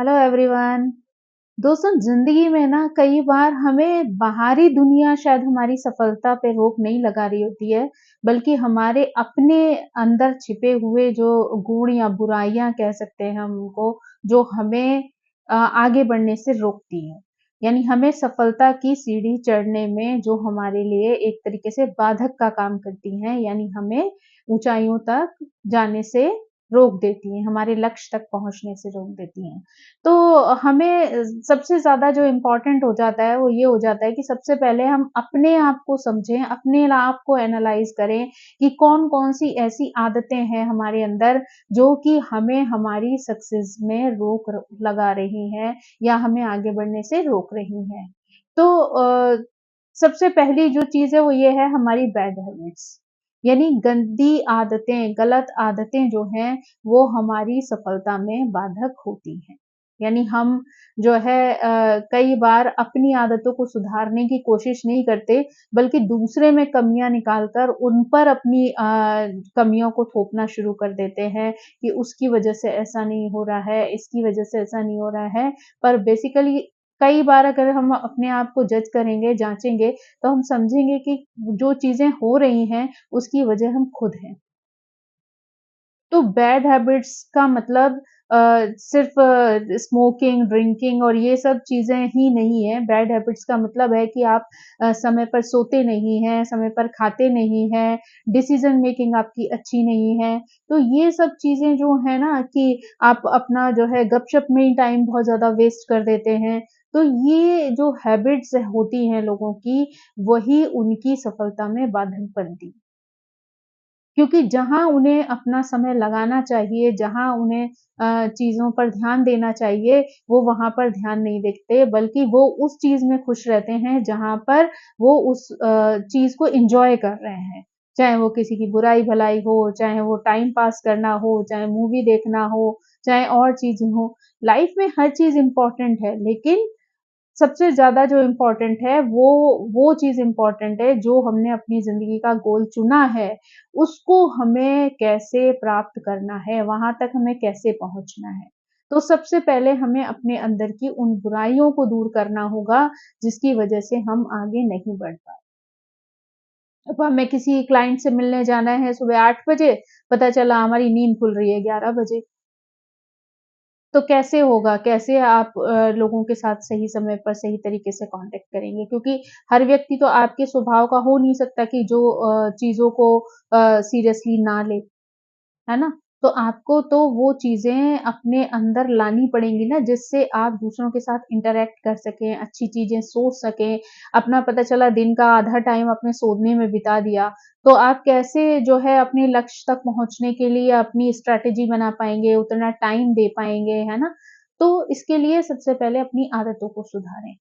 Hello everyone. दोस्तों, जिंदगी में ना कई बार हमें बाहरी दुनिया शायद हमारी सफलता पे रोक नहीं लगा रही होती है, बल्कि हमारे अपने अंदर छिपे हुए जो गुण या बुराइयां कह सकते हैं हम उनको, जो हमें आगे बढ़ने से रोकती है। यानी हमें सफलता की सीढ़ी चढ़ने में जो हमारे लिए एक तरीके से बाधक का काम करती हैं, यानी हमें ऊंचाइयों तक जाने से रोक देती हैं, हमारे लक्ष्य तक पहुंचने से रोक देती हैं। तो हमें सबसे ज़्यादा जो इम्पोर्टेंट हो जाता है वो ये हो जाता है कि सबसे पहले हम अपने आप को समझें, अपने आप को एनालाइज़ करें कि कौन-कौन सी ऐसी आदतें हैं हमारे अंदर जो कि हमें हमारी सक्सेस में रोक लगा रही हैं या हमें आगे बढ़ने से रोक रही हैं। तो सबसे पहली जो चीज़ है वो ये है हमारी बैड हैबिट्स, यानी गंदी आदतें, गलत आदतें जो हैं वो हमारी सफलता में बाधक होती हैं। यानी हम जो है कई बार अपनी आदतों को सुधारने की कोशिश नहीं करते, बल्कि दूसरे में कमियाँ निकाल कर उन पर अपनी कमियों को थोपना शुरू कर देते हैं कि उसकी वजह से ऐसा नहीं हो रहा है, इसकी वजह से ऐसा नहीं हो रहा है। पर बेसिकली कई बार अगर हम अपने आप को जज करेंगे, जाँचेंगे, तो हम समझेंगे कि जो चीज़ें हो रही हैं, उसकी वजह हम खुद हैं। तो बैड हैबिट्स का मतलब सिर्फ स्मोकिंग, ड्रिंकिंग और ये सब चीज़ें ही नहीं है। बैड हैबिट्स का मतलब है कि आप समय पर सोते नहीं हैं, समय पर खाते नहीं हैं, डिसीज़न मेकिंग आपकी अच्छी नहीं है। तो ये सब चीज़ें जो है ना कि आप अपना जो है गपशप में ही टाइम बहुत ज़्यादा वेस्ट कर देते हैं। तो ये जो हैबिट्स होती हैं लोगों की, वही उनकी सफलता में बाधक बनती। क्योंकि जहाँ उन्हें अपना समय लगाना चाहिए, जहाँ उन्हें चीज़ों पर ध्यान देना चाहिए, वो वहाँ पर ध्यान नहीं देते, बल्कि वो उस चीज़ में खुश रहते हैं, जहाँ पर वो उस चीज़ को एन्जॉय कर रहे हैं। चाहे वो किसी की बुराई-भलाई हो, चाहे वो टाइम पास करना हो, चाहे मूवी देखना हो, चाहे और चीज़ें हों। लाइफ़ में हर चीज़ इम्पोर्टेंट है, लेकिन सबसे ज़्यादा जो इम्पोर्टेंट है वो चीज़ इम्पोर्टेंट है जो हमने अपनी ज़िंदगी का गोल चुना है, उसको हमें कैसे प्राप्त करना है, वहाँ तक हमें कैसे पहुँचना है। तो सबसे पहले हमें अपने अंदर की उन बुराइयों को दूर करना होगा, जिसकी वजह से हम आगे नहीं बढ़ पा रहे। अब हमें किसी क्लाइंट से मिलने जाना है सुबह 8 बजे, पता चला हमारी नींद खुल रही है 11 बजे। तो कैसे होगा? कैसे आप लोगों के साथ सही समय पर सही तरीके से कॉन्टैक्ट करेंगे? क्योंकि हर व्यक्ति तो आपके स्वभाव का हो नहीं सकता कि जो चीज़ों को सीरियसली ना ले। है ना? तो आपको तो वो चीज़ें अपने अंदर लानी पड़ेंगी ना, जिससे आप दूसरों के साथ इंटरैक्ट कर सकें, अच्छी चीज़ें सोच सकें। अपना पता चला दिन का आधा टाइम आपने सोने में बिता दिया, तो आप कैसे जो है अपने लक्ष्य तक पहुँचने के लिए अपनी स्ट्रैटेजी बना पाएँगे, उतना टाइम दे पाएँगे, है ना? तो इसके लिए सबसे पहले अपनी आदतों को सुधारें।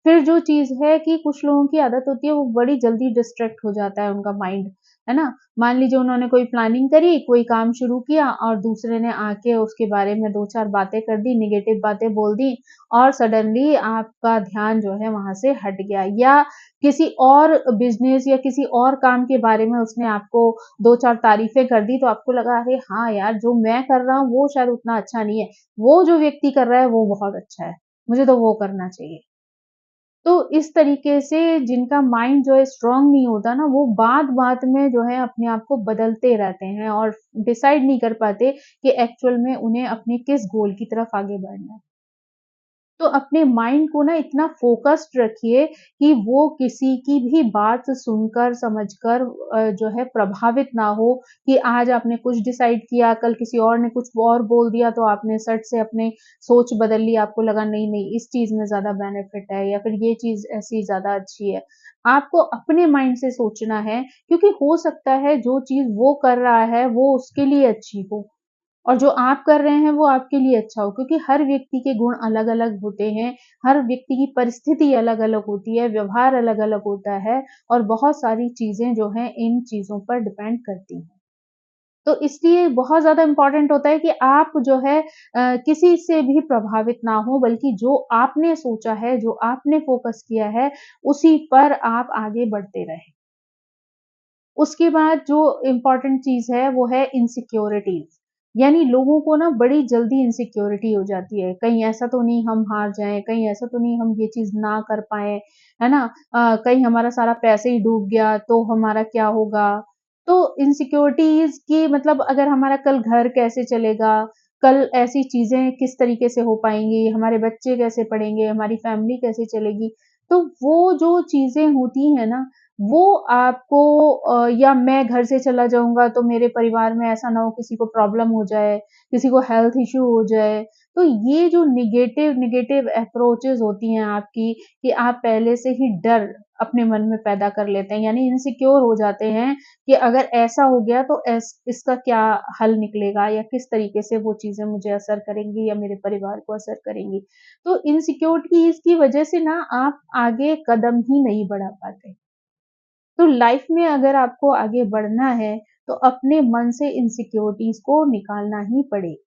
फिर जो चीज़ है कि कुछ लोगों की आदत होती है, वो बड़ी जल्दी डिस्ट्रैक्ट हो जाता है उनका माइंड, है ना? मान लीजिए उन्होंने कोई प्लानिंग करी, कोई काम शुरू किया और दूसरे ने आके उसके बारे में 2-4 बातें कर दी, नेगेटिव बातें बोल दी और सडनली आपका ध्यान जो है वहाँ से हट गया या किसी और बिज़नेस या किसी और काम के बारे में उसने आपको 2-4 तारीफ़ें कर दी, तो आपको लगा अरे हाँ यार, जो मैं कर रहा हूँ वो शायद उतना अच्छा नहीं है। वो जो व्यक्ति कर रहा है वो बहुत अच्छा है, मुझे तो वो करना चाहिए। तो इस तरीके से जिनका माइंड जो है स्ट्रॉन्ग नहीं होता ना, वो बात-बात में जो है अपने आप को बदलते रहते हैं और डिसाइड नहीं कर पाते कि एक्चुअल में उन्हें अपने किस गोल की तरफ आगे बढ़ना है। तो अपने माइंड को ना इतना फ़ोकस्ड रखिए कि वो किसी की भी बात सुनकर, समझकर जो है प्रभावित ना हो कि आज आपने कुछ डिसाइड किया, कल किसी और ने कुछ और बोल दिया तो आपने सट से अपने सोच बदल ली, आपको लगा नहीं-नहीं इस चीज़ में ज़्यादा बेनिफिट है या फिर ये चीज़ ऐसी ज़्यादा अच्छी है। आपको अपने माइंड से सोचना है क्योंकि हो सकता है जो चीज़ वो कर रहा है, वो उसके लिए अच्छी हो। और जो आप कर रहे हैं वो आपके लिए अच्छा हो क्योंकि हर व्यक्ति के गुण अलग-अलग होते हैं, हर व्यक्ति की परिस्थिति अलग-अलग होती है, व्यवहार अलग-अलग होता है और बहुत सारी चीज़ें जो हैं इन चीज़ों पर डिपेंड करती हैं। तो इसलिए बहुत ज़्यादा इम्पोर्टेंट होता है कि आप जो है किसी से भी प्रभावित ना हो बल्कि जो आपने सोचा है, जो आपने फ़ोकस किया है, उसी पर आप आगे बढ़ते रहें। उसके बाद जो इम्पोर्टेंट चीज़ है वो है इनसिक्योरिटीज़। यानी लोगों को ना बड़ी जल्दी इनसिक्योरिटी हो जाती है, कहीं ऐसा तो नहीं हम हार जाएँ, कहीं ऐसा तो नहीं हम ये चीज़ ना कर पाएँ, है ना? कहीं हमारा सारा पैसे ही डूब गया तो हमारा क्या होगा? तो इनसिक्योरिटीज़ की मतलब अगर हमारा कल घर कैसे चलेगा, कल ऐसी चीज़ें किस तरीके से हो पाएँगी, हमारे बच्चे कैसे पढ़ेंगे, हमारी फैमिली कैसे चलेगी? तो वो जो चीज़ें होती हैं ना, वो आपको या मैं घर से चला जाऊँगा तो मेरे परिवार में ऐसा ना हो किसी को प्रॉब्लम हो जाए, किसी को हेल्थ इश्यू हो जाए। तो ये जो नेगेटिव नेगेटिव अप्रोचेज़ होती हैं आपकी कि आप पहले से ही डर अपने मन में पैदा कर लेते हैं, यानी इनसिक्योर हो जाते हैं कि अगर ऐसा हो गया तो इसका क्या हल निकलेगा या किस तरीके से वो चीज़ें मुझे असर करेंगी या मेरे परिवार को असर करेंगी। तो इनसिक्योरिटीज़ की वजह से ना आप आगे कदम ही नहीं बढ़ा पाते। तो लाइफ में अगर आपको आगे बढ़ना है, तो अपने मन से इनसिक्योरिटीज़ को निकालना ही पड़ेगा।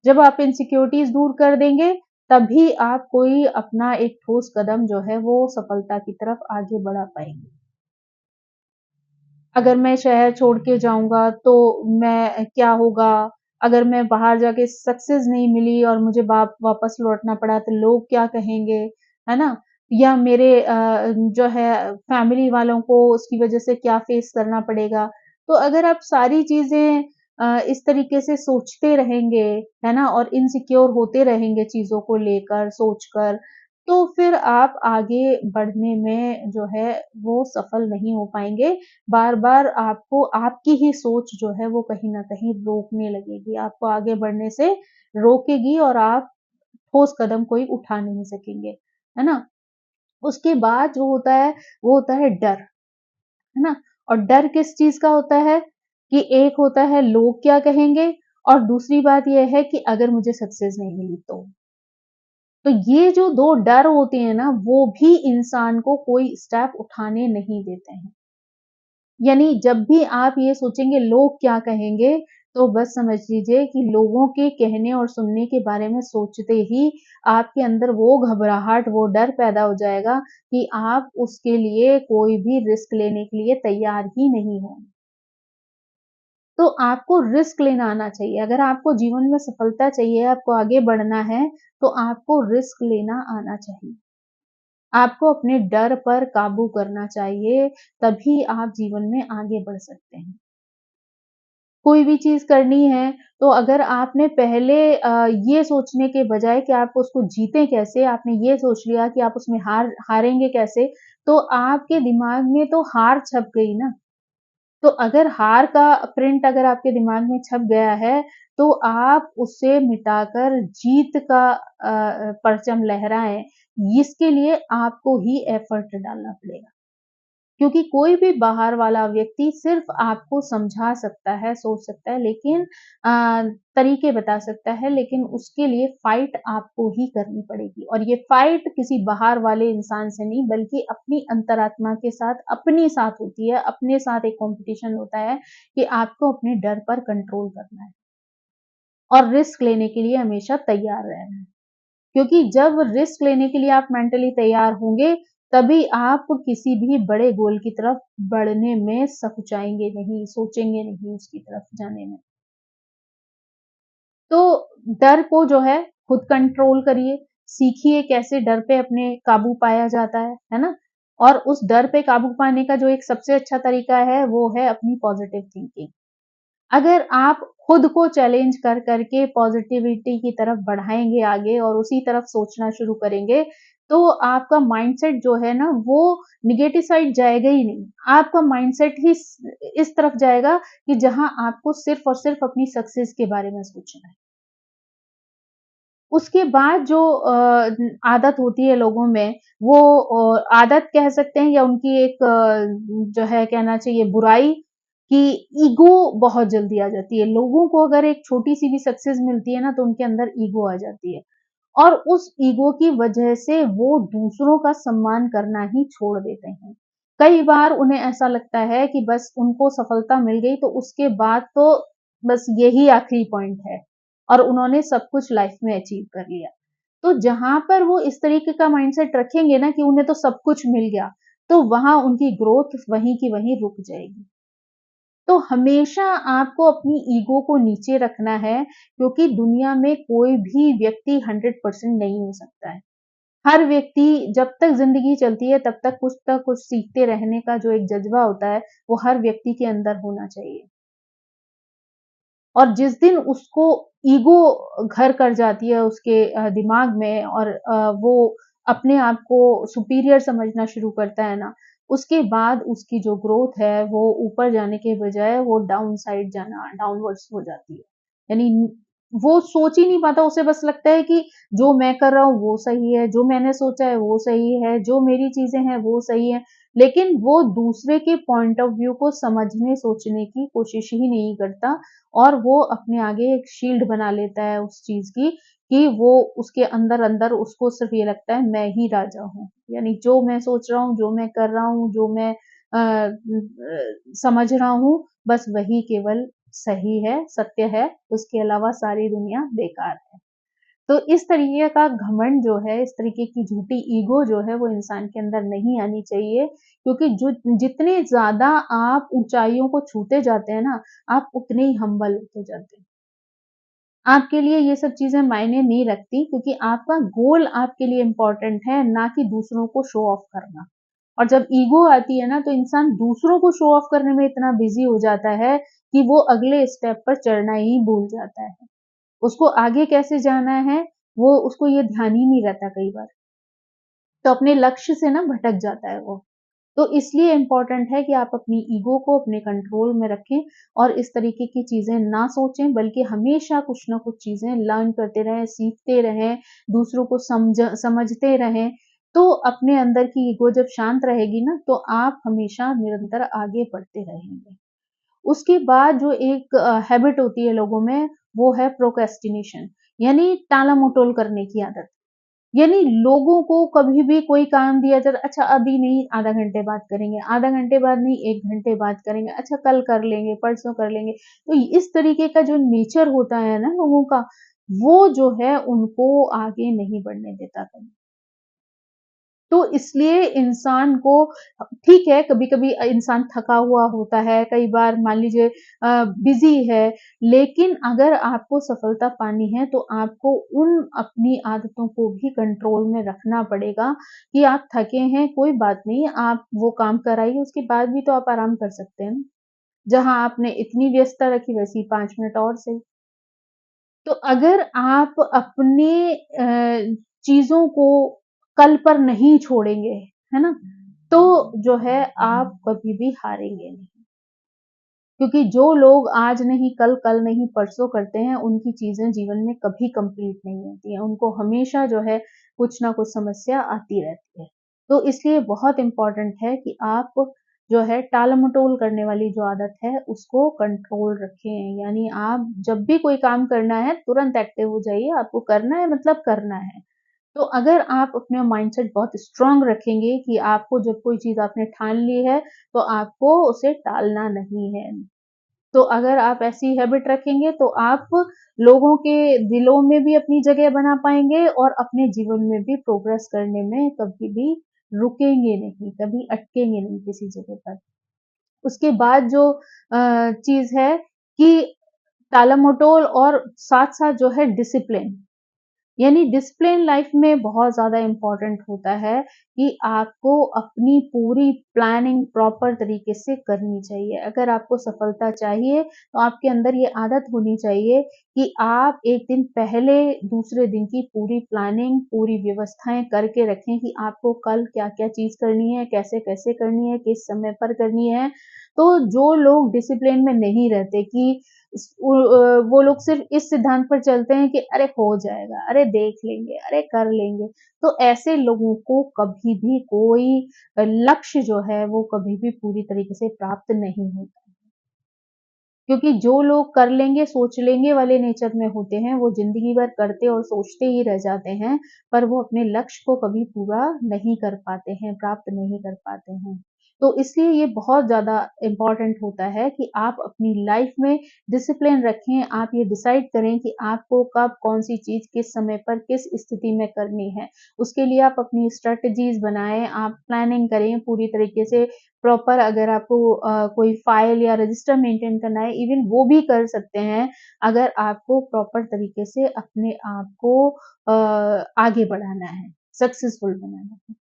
जब आप इनसिक्योरिटीज़ दूर कर देंगे, तभी आप कोई अपना एक ठोस कदम जो है वो सफलता की तरफ आगे बढ़ा पाएँगे। अगर मैं शहर छोड़ के जाऊँगा तो मैं क्या होगा? अगर मैं बाहर जाके सक्सेस नहीं मिली और मुझे वापस लौटना पड़ा तो लोग क्या कहेंगे? है ना? या मेरे जो है फैमिली वालों को उसकी वज़ह से क्या फेस करना पड़ेगा? तो अगर आप सारी चीज़ें इस तरीके से सोचते रहेंगे, है ना? और इनसिक्योर होते रहेंगे चीज़ों को लेकर, सोचकर, तो फिर आप आगे बढ़ने में जो है वो सफल नहीं हो पाएँगे। बार-बार आपको आपकी ही सोच जो है वो कहीं न कहीं रोकने लगेगी, आपको आगे बढ़ने से रोकेगी और आप ठोस कदम कोई उठा नहीं सकेंगे, है ना? उसके बाद जो होता है, वो होता है डर, है ना? और डर किस चीज़ का होता है कि एक होता है लोग क्या कहेंगे और दूसरी बात ये है कि अगर मुझे सक्सेस नहीं मिली तो। तो ये जो 2 डर होते हैं ना, वो भी इंसान को कोई स्टेप उठाने नहीं देते हैं। यानी जब भी आप ये सोचेंगे लोग क्या कहेंगे, तो बस समझ लीजिए कि लोगों के कहने और सुनने के बारे में सोचते ही आपके अंदर वो घबराहट, वो डर पैदा हो जाएगा कि आप उसके लिए कोई भी रिस्क लेने के लिए तैयार ही नहीं हो। तो आपको रिस्क लेना आना चाहिए। अगर आपको जीवन में सफलता चाहिए, आपको आगे बढ़ना है, तो आपको रिस्क लेना आना चाहिए। आपको अपने डर पर काबू करना चाहिए, तभी आप जीवन में आगे बढ़ सकते हैं। कोई भी चीज़ करनी है, तो अगर आपने पहले ये सोचने के बजाय कि आप उसको जीतें कैसे, आपने ये सोच लिया कि आप उसमें हारेंगे कैसे, तो आपके दिमाग में तो हार छप गई ना। तो अगर हार का प्रिंट अगर आपके दिमाग में छप गया है, तो आप उसे मिटाकर जीत का परचम लहराएँ, इसके लिए आपको ही एफर्ट डालना पड़ेगा। क्योंकि कोई भी बाहर वाला व्यक्ति सिर्फ़ आपको समझा सकता है, सोच सकता है लेकिन तरीके बता सकता है लेकिन उसके लिए फ़ाइट आपको ही करनी पड़ेगी और ये फ़ाइट किसी बाहर वाले इंसान से नहीं बल्कि अपनी अंतरात्मा के साथ, अपने साथ होती है, अपने साथ एक कॉम्पिटिशन होता है कि आपको अपने डर पर कंट्रोल करना है और रिस्क लेने के लिए हमेशा तैयार रहना है। क्योंकि जब रिस्क लेने के लिए आप मेंटली तैयार होंगे, तभी आप किसी भी बड़े गोल की तरफ बढ़ने में सकुचाएँगे नहीं, सोचेंगे नहीं उसकी तरफ जाने में। तो डर को जो है खुद कंट्रोल करिए, सीखिए कैसे डर पे अपने काबू पाया जाता है ना? और उस डर पे काबू पाने का जो एक सबसे अच्छा तरीका है, वो है अपनी पॉज़िटिव थिंकिंग। अगर आप खुद को चैलेंज कर करके पॉजिटिविटी की तरफ बढ़ाएँगे आगे और उसी तरफ सोचना शुरू करेंगे, तो आपका माइंडसेट जो है ना वो नेगेटिव साइड जाएगा ही नहीं। आपका माइंडसेट ही इस तरफ जाएगा कि जहाँ आपको सिर्फ़ और सिर्फ़ अपनी सक्सेस के बारे में सोचना है। उसके बाद जो आदत होती है लोगों में, वो आदत कह सकते हैं या उनकी एक जो है कहना चाहिए बुराई कि ईगो बहुत जल्दी आ जाती है। लोगों को अगर एक छोटी-सी भी सक्सेस मिलती है ना, तो उनके अंदर ईगो आ जाती है और उस ईगो की वजह से वो दूसरों का सम्मान करना ही छोड़ देते हैं। कई बार उन्हें ऐसा लगता है कि बस उनको सफलता मिल गई, तो उसके बाद तो बस यही आखिरी पॉइंट है। और उन्होंने सब कुछ लाइफ में अचीव कर लिया। तो जहाँ पर वो इस तरीके का माइंडसेट रखेंगे ना कि उन्हें तो सब कुछ मिल गया, तो वहाँ उनकी ग्रोथ वहीं की वहीं रुक जाएगी। तो हमेशा आपको अपनी ईगो को नीचे रखना है, क्योंकि दुनिया में कोई भी व्यक्ति 100% नहीं हो सकता है। हर व्यक्ति जब तक ज़िंदगी चलती है तब तक कुछ न कुछ सीखते रहने का जो एक जज़्बा होता है, वो हर व्यक्ति के अंदर होना चाहिए। और जिस दिन उसको ईगो घर कर जाती है उसके दिमाग में और वो अपने आप को सुपीरियर समझना शुरू करता है ना, उसके बाद उसकी जो ग्रोथ है वो ऊपर जाने के बजाय वो डाउन साइड जाना डाउनवर्ड्स हो जाती है। यानी वो सोच ही नहीं पाता, उसे बस लगता है कि जो मैं कर रहा हूँ वो सही है, जो मैंने सोचा है वो सही है, जो मेरी चीज़ें हैं वो सही है। लेकिन वो दूसरे के पॉइंट ऑफ व्यू को समझने सोचने की कोशिश ही नहीं करता और वो अपने आगे एक शील्ड बना लेता है उस चीज़ की कि वो उसके अंदर-अंदर उसको सिर्फ़ ये लगता है मैं ही राजा हूँ। यानी जो मैं सोच रहा हूँ, जो मैं कर रहा हूँ, जो मैं समझ रहा हूँ, बस वही केवल सही है, सत्य है, उसके अलावा सारी दुनिया बेकार है। तो इस तरीके का घमंड जो है, इस तरीके की झूठी ईगो जो है वो इंसान के अंदर नहीं आनी चाहिए, क्योंकि जो जितने ज़्यादा आप ऊँचाइयों को छूते जाते हैं ना, आप उतने ही हम्बल होते जाते हैं। आपके लिए ये सब चीज़ें मायने नहीं रखती, क्योंकि आपका गोल आपके लिए इम्पोर्टेंट है, ना कि दूसरों को शो ऑफ करना। और जब ईगो आती है ना, तो इंसान दूसरों को शो ऑफ करने में इतना बिज़ी हो जाता है कि वो अगले स्टेप पर चढ़ना ही भूल जाता है। उसको आगे कैसे जाना है, वो उसको ये ध्यान ही नहीं रहता कई बार। तो अपने लक्ष्य से ना भटक जाता है वो। तो इसलिए इम्पोर्टेंट है कि आप अपनी ईगो को अपने कंट्रोल में रखें और इस तरीके की चीज़ें ना सोचें, बल्कि हमेशा कुछ ना कुछ चीज़ें लर्न करते रहें, सीखते रहें, दूसरों को समझते रहें। तो अपने अंदर की ईगो जब शांत रहेगी ना, तो आप हमेशा निरंतर आगे बढ़ते रहेंगे। उसके बाद जो एक हैबिट होती है लोगों में, वो है प्रोक्रेस्टिनेशन, यानी टाला-मटोल करने की आदत। यानी लोगों को कभी भी कोई काम दिया जाता, अच्छा अभी नहीं, आधा घंटे बाद करेंगे, आधा घंटे बाद नहीं, 1 घंटे बाद करेंगे, अच्छा कल कर लेंगे, परसों कर लेंगे। तो इस तरीके का जो नेचर होता है ना लोगों का, वो जो है उनको आगे नहीं बढ़ने देता कभी। तो इसलिए इंसान को ठीक है, कभी-कभी इंसान थका हुआ होता है, कई बार मान लीजिए बिज़ी है, लेकिन अगर आपको सफलता पानी है, तो आपको उन अपनी आदतों को भी कंट्रोल में रखना पड़ेगा कि आप थके हैं, कोई बात नहीं, आप वो काम कर आइए, उसके बाद भी तो आप आराम कर सकते हैं ना। जहाँ आपने इतनी व्यस्तता रखी, वैसे ही 5 मिनट और सही। तो अगर आप अपने चीज़ों को कल पर नहीं छोड़ेंगे, है ना? तो जो है आप कभी भी हारेंगे नहीं। क्योंकि जो लोग आज नहीं कल, कल नहीं परसों करते हैं, उनकी चीज़ें जीवन में कभी कंप्लीट नहीं होती हैं। उनको हमेशा जो है कुछ ना कुछ समस्या आती रहती है। तो इसलिए बहुत इम्पोर्टेंट है कि आप जो है टाल-मटोल करने वाली जो आदत है, उसको कंट्रोल रखें। यानी आप जब भी कोई काम करना है, तुरंत एक्टिव हो जाइए। आपको करना है मतलब करना है। तो अगर आप अपना माइंडसेट बहुत स्ट्रॉन्ग रखेंगे कि आपको जब कोई चीज़ आपने ठान ली है, तो आपको उसे टालना नहीं है। तो अगर आप ऐसी हैबिट रखेंगे तो आप लोगों के दिलों में भी अपनी जगह बना पाएँगे और अपने जीवन में भी प्रोग्रेस करने में कभी भी रुकेंगे नहीं, कभी अटकेंगे नहीं किसी जगह पर। उसके बाद जो चीज़ है कि टालमटोल और साथ-साथ जो है डिसिप्लिन। यानी डिसिप्लिन लाइफ में बहुत ज़्यादा इम्पोर्टेंट होता है कि आपको अपनी पूरी प्लानिंग प्रॉपर तरीके से करनी चाहिए। अगर आपको सफलता चाहिए, तो आपके अंदर ये आदत होनी चाहिए कि आप 1 दिन पहले दूसरे दिन की पूरी प्लानिंग, पूरी व्यवस्थाएँ करके रखें कि आपको कल क्या-क्या चीज़ करनी है, कैसे-कैसे करनी है, किस समय पर करनी है। तो जो लोग डिसिप्लिन में नहीं रहते कि वो लोग सिर्फ़ इस सिद्धांत पर चलते हैं कि अरे हो जाएगा, अरे देख लेंगे, अरे कर लेंगे। तो ऐसे लोगों को कभी भी कोई लक्ष्य जो है वो कभी भी पूरी तरीके से प्राप्त नहीं होता। क्योंकि जो लोग कर लेंगे, सोच लेंगे वाले नेचर में होते हैं, वो ज़िंदगी भर करते और सोचते ही रह जाते हैं, पर वो अपने लक्ष्य को कभी पूरा नहीं कर पाते हैं, प्राप्त नहीं कर पाते हैं। तो इसलिए ये बहुत ज़्यादा इम्पोर्टेंट होता है कि आप अपनी लाइफ में डिसिप्लिन रखें, आप ये डिसाइड करें कि आपको कब कौन-सी चीज़ किस समय पर किस स्थिति में करनी है। उसके लिए आप अपनी स्ट्रैटेजीज़ बनाएँ, आप प्लानिंग करें पूरी तरीके से प्रॉपर अगर आपको कोई फ़ाइल या रजिस्टर मेंटेन करना है, इवन वो भी कर सकते हैं, अगर आपको प्रॉपर तरीके से अपने आप को आगे बढ़ाना है, सक्सेसफुल बनाना है।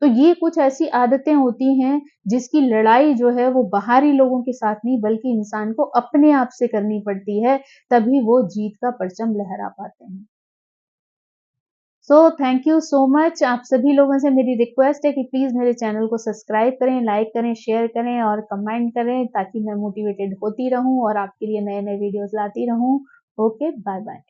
तो ये कुछ ऐसी आदतें होती हैं, जिसकी लड़ाई जो है वो बाहरी लोगों के साथ नहीं बल्कि इंसान को अपने आप से करनी पड़ती है, तभी वो जीत का परचम लहरा पाते हैं। So thank you so much. आप सभी लोगों से मेरी रिक्वेस्ट है कि प्लीज़ मेरे चैनल को सब्सक्राइब करें, लाइक करें, शेयर करें और कमेंट करें ताकि मैं मोटिवेटेड होती रहूँ और आपके लिए नए-नए वीडियोज़ लाती रहूँ। Okay, bye-bye.